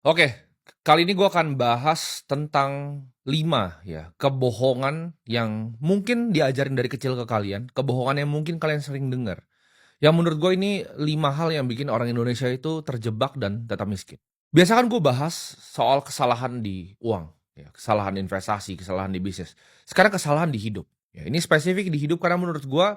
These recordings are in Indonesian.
Oke, kali ini gue akan bahas tentang 5 ya, kebohongan yang mungkin diajarin dari kecil ke kalian, kebohongan yang mungkin kalian sering dengar. Yang menurut gue ini 5 hal yang bikin orang Indonesia itu terjebak dan tetap miskin. Biasa kan gue bahas soal kesalahan di uang, ya, kesalahan investasi, kesalahan di bisnis. Sekarang kesalahan di hidup. Ya, ini spesifik di hidup karena menurut gue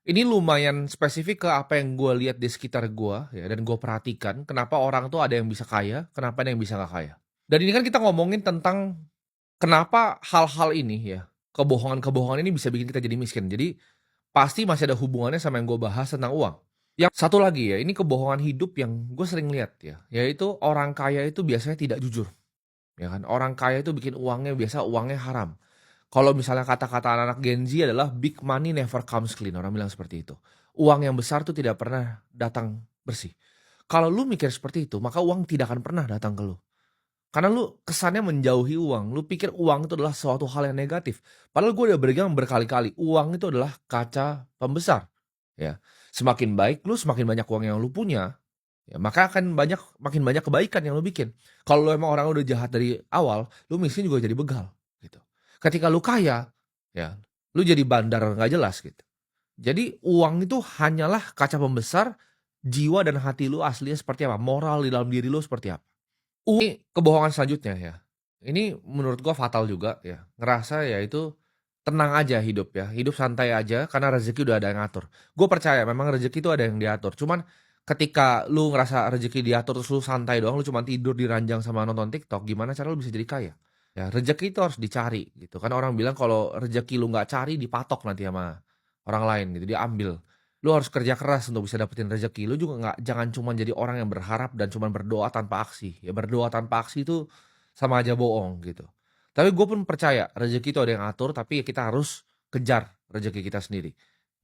ini lumayan spesifik ke apa yang gue lihat di sekitar gue ya, dan gue perhatikan kenapa orang tuh ada yang bisa kaya, kenapa ada yang bisa nggak kaya. Dan ini kan kita ngomongin tentang kenapa hal-hal ini ya, kebohongan-kebohongan ini bisa bikin kita jadi miskin. Jadi pasti masih ada hubungannya sama yang gue bahas tentang uang. Yang satu lagi ya, ini kebohongan hidup yang gue sering lihat ya, yaitu orang kaya itu biasanya tidak jujur, ya kan. Orang kaya itu bikin uangnya biasa uangnya haram. Kalau misalnya kata-kata anak-anak Gen Z adalah big money never comes clean, orang bilang seperti itu. Uang yang besar tuh tidak pernah datang bersih. Kalau lu mikir seperti itu, maka uang tidak akan pernah datang ke lu. Karena lu kesannya menjauhi uang, lu pikir uang itu adalah suatu hal yang negatif. Padahal gue udah berpegang berkali-kali, uang itu adalah kaca pembesar. Ya, semakin baik lu, semakin banyak uang yang lu punya, ya maka akan makin banyak kebaikan yang lu bikin. Kalau lu emang orang udah jahat dari awal, lu miskin juga jadi begal, gitu. Ketika lu kaya, ya, lu jadi bandar nggak jelas gitu. Jadi uang itu hanyalah kaca pembesar jiwa dan hati lu aslinya seperti apa, moral di dalam diri lu seperti apa. Ini kebohongan selanjutnya ya. Ini menurut gua fatal juga ya. Ngerasa ya itu tenang aja hidup ya. Hidup santai aja karena rezeki udah ada yang ngatur. Gue percaya memang rezeki itu ada yang diatur. Cuman ketika lu ngerasa rezeki diatur terus lu santai doang, lu cuma tidur di ranjang sama nonton TikTok, gimana cara lu bisa jadi kaya? Ya rezeki itu harus dicari gitu. Kan orang bilang kalau rezeki lu nggak cari dipatok nanti sama orang lain gitu, diambil. Lu harus kerja keras untuk bisa dapetin rezeki. Lu juga nggak jangan cuma jadi orang yang berharap dan cuma berdoa tanpa aksi. Ya berdoa tanpa aksi itu sama aja bohong gitu. Tapi gue pun percaya rezeki itu ada yang atur, tapi ya kita harus kejar rezeki kita sendiri.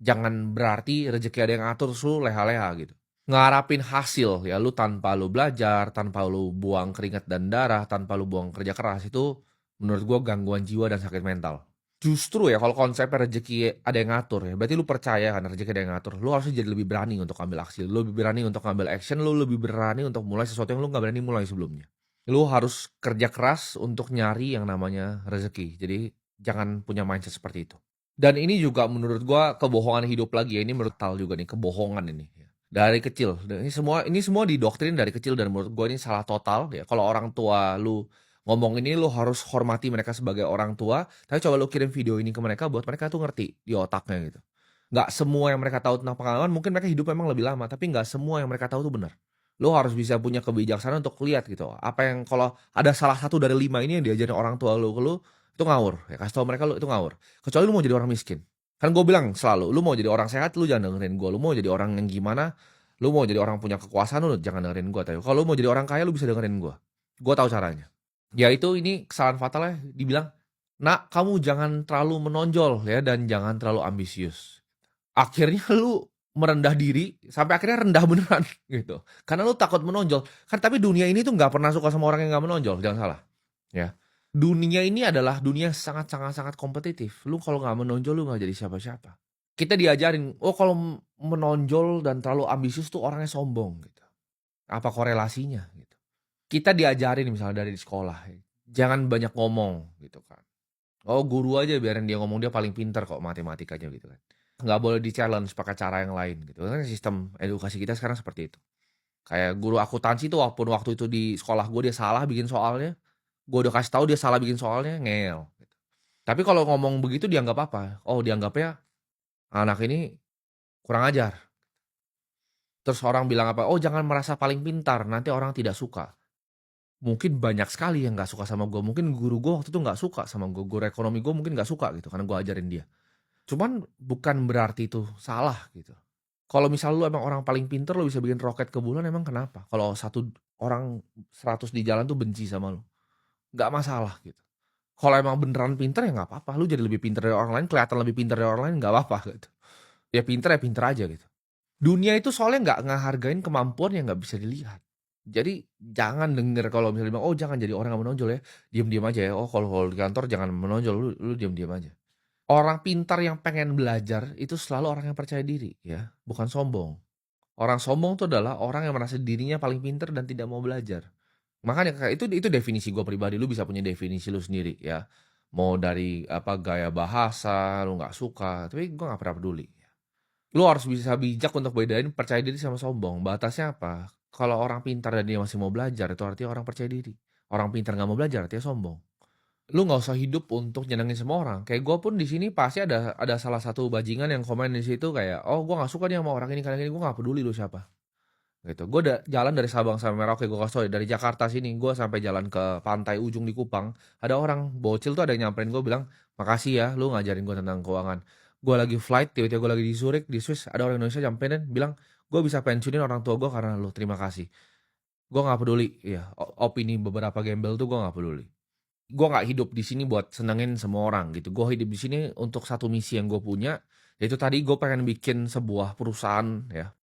Jangan berarti rezeki ada yang atur terus lu leha-leha gitu. Ngarapin hasil ya lu tanpa lu belajar, tanpa lu buang keringat dan darah, tanpa lu buang kerja keras itu menurut gue gangguan jiwa dan sakit mental. Justru ya kalau konsepnya rezeki ada yang ngatur ya, berarti lu percaya kan rezeki ada yang ngatur. Lu harusnya jadi lebih berani untuk ambil aksi, lu lebih berani untuk ambil action, lu lebih berani untuk mulai sesuatu yang lu nggak berani mulai sebelumnya. Lu harus kerja keras untuk nyari yang namanya rezeki. Jadi jangan punya mindset seperti itu. Dan ini juga menurut gua kebohongan hidup lagi ya, ini menurut Tal juga nih, kebohongan ini ya. Dari kecil. Dan ini semua didoktrin dari kecil dan menurut gua ini salah total ya. Kalau orang tua lu ngomong ini lu harus hormati mereka sebagai orang tua, tapi coba lu kirim video ini ke mereka buat mereka tuh ngerti di otaknya gitu. Nggak semua yang mereka tahu tentang pengalaman, mungkin mereka hidup memang lebih lama, tapi nggak semua yang mereka tahu tuh benar. Lu harus bisa punya kebijaksanaan untuk lihat gitu, apa yang kalau ada salah satu dari 5 ini yang diajarin orang tua lu ke lu, itu ngawur, ya kasih tahu mereka lu itu ngawur. Kecuali lu mau jadi orang miskin. Kan gue bilang selalu, lu mau jadi orang sehat lu jangan dengerin gue, lu mau jadi orang yang gimana, lu mau jadi orang punya kekuasaan lu jangan dengerin gue. Tapi kalau lu mau jadi orang kaya lu bisa dengerin gue. Gue tahu caranya. Ya itu ini kesalahan fatalnya dibilang, "Nak, kamu jangan terlalu menonjol ya dan jangan terlalu ambisius." Akhirnya lu merendah diri sampai akhirnya rendah beneran gitu. Karena lu takut menonjol. Kan tapi dunia ini tuh nggak pernah suka sama orang yang nggak menonjol, jangan salah, ya. Dunia ini adalah dunia sangat sangat sangat kompetitif. Lu kalau nggak menonjol lu nggak jadi siapa-siapa. Kita diajarin, oh kalau menonjol dan terlalu ambisius tuh orangnya sombong gitu. Apa korelasinya gitu. Kita diajarin misalnya dari di sekolah, jangan banyak ngomong gitu kan. Oh guru aja biarin dia ngomong, dia paling pintar kok matematikanya gitu kan. Nggak boleh di-challenge pakai cara yang lain gitu, kan sistem edukasi kita sekarang seperti itu. Kayak guru akuntansi tuh walaupun waktu itu di sekolah gue dia salah bikin soalnya, gue udah kasih tahu dia salah bikin soalnya, ngeyel gitu. Tapi kalau ngomong begitu dianggap apa? Oh dianggapnya anak ini kurang ajar. Terus orang bilang apa? Oh jangan merasa paling pintar, nanti orang tidak suka. Mungkin banyak sekali yang nggak suka sama gue, mungkin guru gue waktu itu nggak suka sama gue, guru ekonomi gue mungkin nggak suka gitu karena gue ajarin dia. Cuman bukan berarti itu salah gitu. Kalau misal lu emang orang paling pinter lu bisa bikin roket ke bulan emang kenapa? Kalau satu orang 100 di jalan tuh benci sama lu, nggak masalah gitu. Kalau emang beneran pinter ya nggak apa-apa, lu jadi lebih pinter dari orang lain, kelihatan lebih pinter dari orang lain nggak apa-apa gitu. Ya pinter aja gitu. Dunia itu soalnya nggak ngehargain kemampuan yang nggak bisa dilihat. Jadi jangan denger kalau misalnya bilang, "Oh jangan jadi orang yang menonjol ya, diem-diem aja ya. Oh kalau di kantor jangan menonjol, lu diem-diem aja." Orang pintar yang pengen belajar itu selalu orang yang percaya diri ya, bukan sombong. Orang sombong itu adalah orang yang merasa dirinya paling pintar dan tidak mau belajar. Makanya Kak, itu definisi gue pribadi, lu bisa punya definisi lu sendiri ya. Mau dari apa, gaya bahasa, lu nggak suka, tapi gue nggak pernah peduli. Lu harus bisa bijak untuk bedain percaya diri sama sombong. Batasnya apa? Kalau orang pintar dan dia masih mau belajar, itu artinya orang percaya diri. Orang pintar nggak mau belajar, artinya sombong. Lu nggak usah hidup untuk nyenengin semua orang. Kayak gue pun di sini pasti ada salah satu bajingan yang komen di situ kayak, oh gue nggak suka nih sama orang ini, kalian ini, gue nggak peduli lu siapa. Gitu. Gue udah jalan dari Sabang sampai Merauke, gue kasih tau ya, dari Jakarta sini gue sampai jalan ke pantai ujung di Kupang, ada orang bocil tuh ada yang nyamperin gue bilang, makasih ya lu ngajarin gue tentang keuangan. Gue lagi flight, tiba-tiba gue lagi di Zurich, di Swiss, ada orang Indonesia nyamperin bilang, gue bisa pensiunin orang tua gue karena lu, terima kasih. Gue nggak peduli, ya opini beberapa gembel tuh gue nggak peduli. Gue nggak hidup di sini buat senengin semua orang gitu. Gue hidup di sini untuk satu misi yang gue punya, yaitu tadi gue pengen bikin sebuah perusahaan ya,